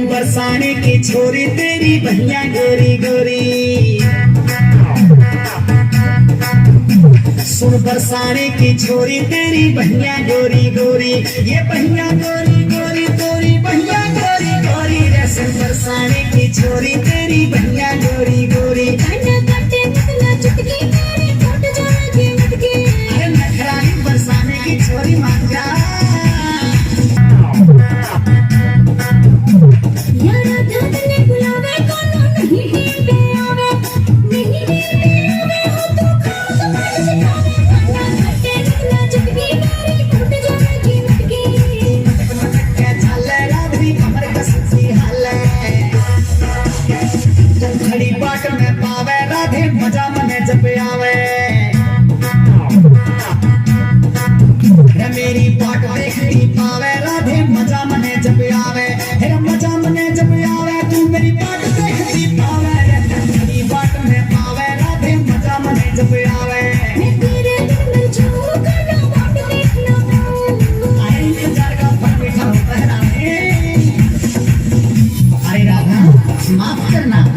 बरसाने की छोरी तेरी भैया गोरी गोरी, सुन बरसाने की छोरी तेरी भैया गोरी गोरी, ये भैया गोरी गोरी तोरी भैया गोरी गोरी रे, सुन बरसाने की छोरी तेरी भैया गोरी गोरी। अरे नखरानी बरसाने की छोरी मान जा। खड़ी बाट में पावे राधे मजा मने जब आवे, मेरी बाट देखती पावे राधे मजा मने जब आवे, मजा मने जब आवे तू मेरी बाट देखती पावे, खड़ी बाट में पावे राधे मजा मने जब आवे। अरे राधा माफ करना।